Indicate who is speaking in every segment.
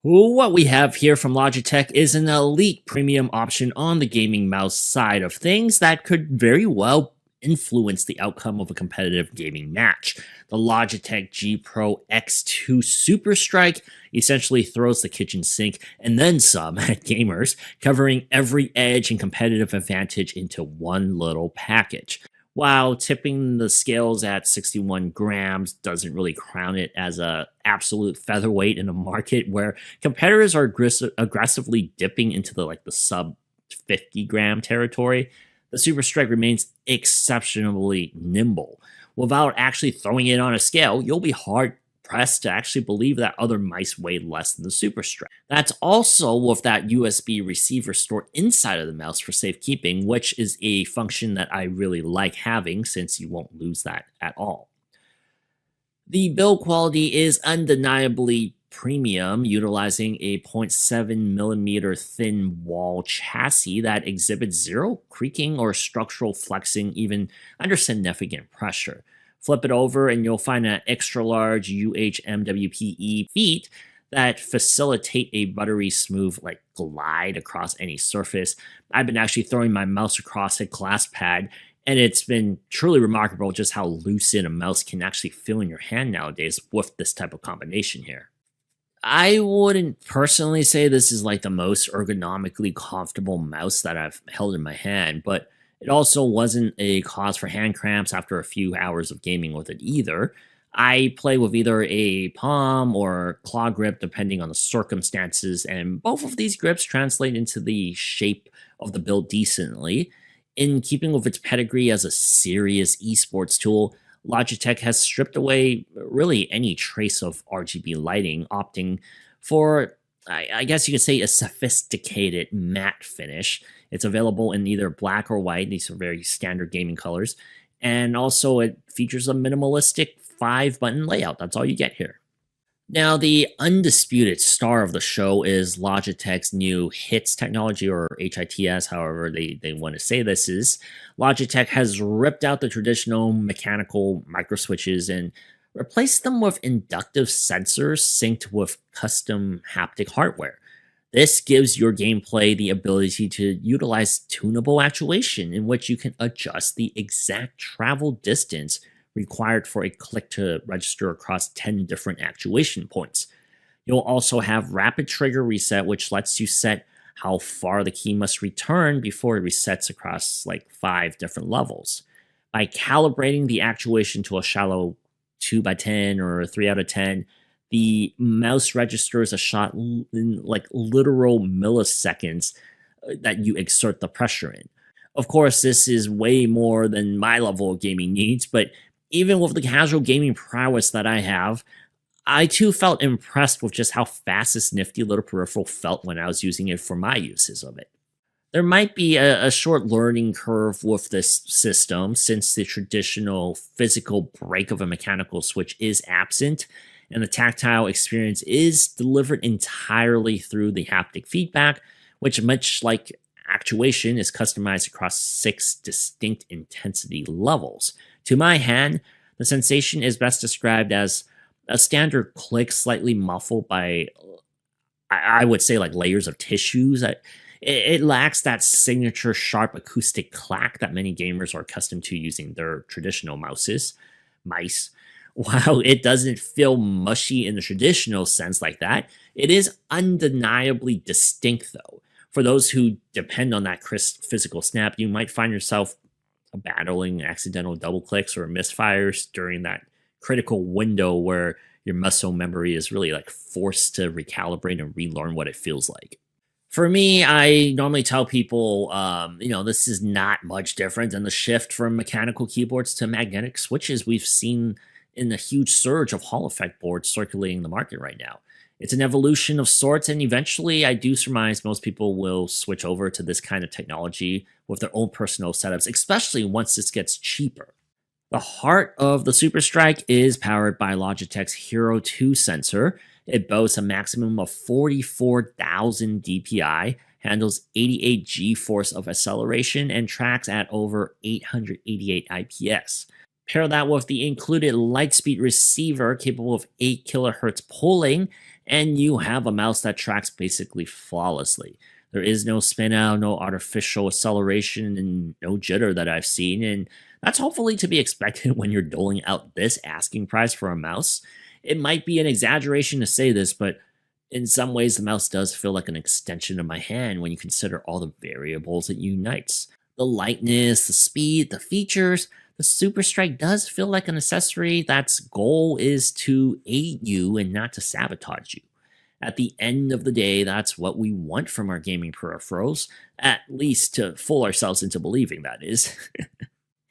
Speaker 1: What we have here from Logitech is an elite premium option on the gaming mouse side of things that could very well influence the outcome of a competitive gaming match. The Logitech G Pro X2 SUPERSTRIKE essentially throws the kitchen sink and then some at gamers, covering every edge and competitive advantage into one little package. While tipping the scales at 61 grams doesn't really crown it as a absolute featherweight in a market where competitors are aggressively dipping into the sub 50-gram territory, the Super Strike remains exceptionally nimble. Without actually throwing it on a scale, you'll be hard pressed to actually believe that other mice weigh less than the Super Strike. That's also with that USB receiver stored inside of the mouse for safekeeping, which is a function that I really like having since you won't lose that at all. The build quality is undeniably premium, utilizing a 0.7 millimeter thin wall chassis that exhibits zero creaking or structural flexing even under significant pressure. Flip it over and you'll find an extra large UHMWPE feet that facilitate a buttery smooth glide across any surface. I've been actually throwing my mouse across a glass pad, and it's been truly remarkable just how lucid a mouse can actually feel in your hand nowadays with this type of combination here. I wouldn't personally say this is the most ergonomically comfortable mouse that I've held in my hand, but it also wasn't a cause for hand cramps after a few hours of gaming with it either. I play with either a palm or claw grip depending on the circumstances, and both of these grips translate into the shape of the build decently. In keeping with its pedigree as a serious esports tool, Logitech has stripped away really any trace of RGB lighting, opting for, I guess you could say, a sophisticated matte finish. It's available in either black or white. These are very standard gaming colors. And also it features a minimalistic 5-button layout. That's all you get here. Now, the undisputed star of the show is Logitech's new HITS technology, or HITS, however they want to say this is. Logitech has ripped out the traditional mechanical microswitches and replaced them with inductive sensors synced with custom haptic hardware. This gives your gameplay the ability to utilize tunable actuation, in which you can adjust the exact travel distance required for a click to register across 10 different actuation points. You'll also have rapid trigger reset, which lets you set how far the key must return before it resets across 5 different levels. By calibrating the actuation to a shallow 2x10 or 3 out of 10, the mouse registers a shot in literal milliseconds that you exert the pressure in. Of course, this is way more than my level of gaming needs, but even with the casual gaming prowess that I have, I too felt impressed with just how fast this nifty little peripheral felt when I was using it for my uses of it. There might be a short learning curve with this system since the traditional physical break of a mechanical switch is absent, and the tactile experience is delivered entirely through the haptic feedback, which, much like actuation, is customized across 6 distinct intensity levels. To my hand, the sensation is best described as a standard click, slightly muffled by, I would say, layers of tissues. It lacks that signature sharp acoustic clack that many gamers are accustomed to using their traditional mice. While it doesn't feel mushy in the traditional sense like that, it is undeniably distinct though. For those who depend on that crisp physical snap, you might find yourself battling accidental double clicks or misfires during that critical window where your muscle memory is really forced to recalibrate and relearn what it feels like. For me, I normally tell people, this is not much different than the shift from mechanical keyboards to magnetic switches we've seen in the huge surge of Hall effect boards circulating the market right now. It's an evolution of sorts, and eventually I do surmise most people will switch over to this kind of technology with their own personal setups, especially once this gets cheaper. The heart of the Super Strike is powered by Logitech's Hero 2 sensor. It boasts a maximum of 44,000 DPI, handles 88 G-force of acceleration, and tracks at over 888 IPS. Pair that with the included Lightspeed receiver capable of 8 kHz polling, and you have a mouse that tracks basically flawlessly. There is no spin out, no artificial acceleration, and no jitter that I've seen, and that's hopefully to be expected when you're doling out this asking price for a mouse. It might be an exaggeration to say this, but in some ways, the mouse does feel like an extension of my hand when you consider all the variables it unites. The lightness, the speed, the features. The Super Strike does feel like an accessory that's goal is to aid you and not to sabotage you. At the end of the day, that's what we want from our gaming peripherals, at least to fool ourselves into believing that is.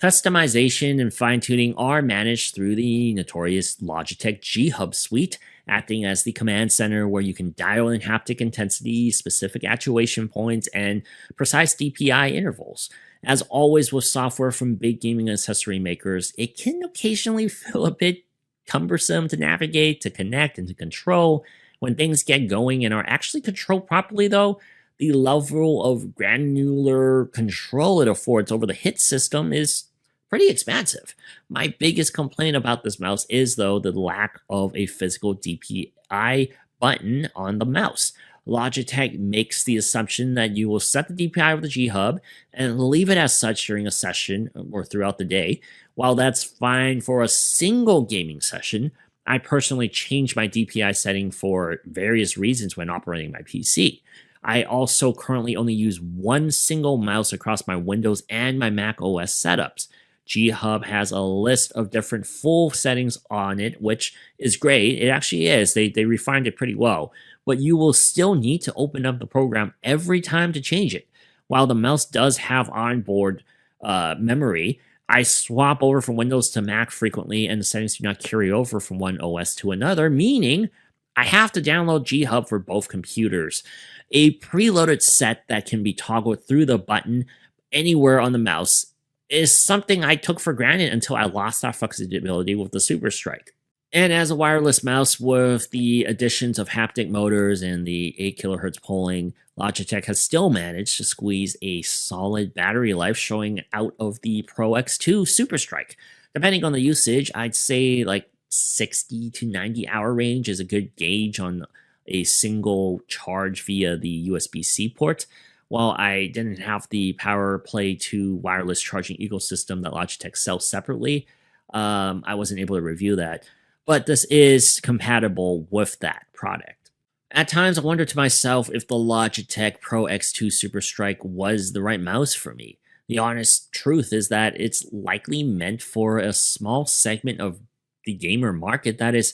Speaker 1: Customization and fine tuning are managed through the notorious Logitech G Hub suite, acting as the command center where you can dial in haptic intensity, specific actuation points, and precise DPI intervals. As always with software from big gaming accessory makers, it can occasionally feel a bit cumbersome to navigate, to connect, and to control. When things get going and are actually controlled properly, though, the level of granular control it affords over the hit system is pretty expansive. My biggest complaint about this mouse is, though, the lack of a physical DPI button on the mouse. Logitech makes the assumption that you will set the DPI of the G Hub and leave it as such during a session or throughout the day. While that's fine for a single gaming session, I personally change my DPI setting for various reasons when operating my PC. I also currently only use one single mouse across my Windows and my Mac OS setups. G Hub has a list of different full settings on it, which is great. It actually is. They refined it pretty well. But you will still need to open up the program every time to change it. While the mouse does have onboard memory, I swap over from Windows to Mac frequently, and the settings do not carry over from one OS to another, meaning I have to download G Hub for both computers. A preloaded set that can be toggled through the button anywhere on the mouse is something I took for granted until I lost that flexibility with the SUPERSTRIKE. And as a wireless mouse with the additions of haptic motors and the 8 kilohertz polling, Logitech has still managed to squeeze a solid battery life showing out of the Pro X2 SUPERSTRIKE. Depending on the usage, I'd say like 60 to 90 hour range is a good gauge on a single charge via the USB-C port. While I didn't have the Power Play 2 wireless charging ecosystem that Logitech sells separately, I wasn't able to review that. But this is compatible with that product. At times, I wonder to myself if the Logitech Pro X2 SUPERSTRIKE was the right mouse for me. The honest truth is that it's likely meant for a small segment of the gamer market that is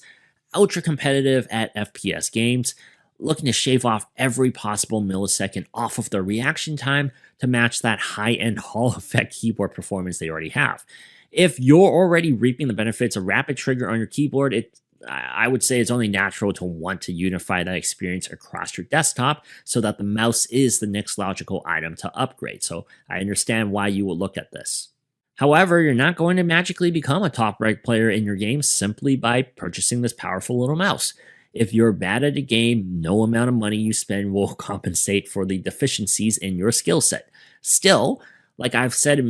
Speaker 1: ultra competitive at FPS games, looking to shave off every possible millisecond off of their reaction time to match that high-end Hall effect keyboard performance they already have. If you're already reaping the benefits of rapid trigger on your keyboard, I would say it's only natural to want to unify that experience across your desktop so that the mouse is the next logical item to upgrade. So I understand why you would look at this. However, you're not going to magically become a top-ranked player in your game simply by purchasing this powerful little mouse. If you're bad at a game, no amount of money you spend will compensate for the deficiencies in your skill set. Still, like I've said in many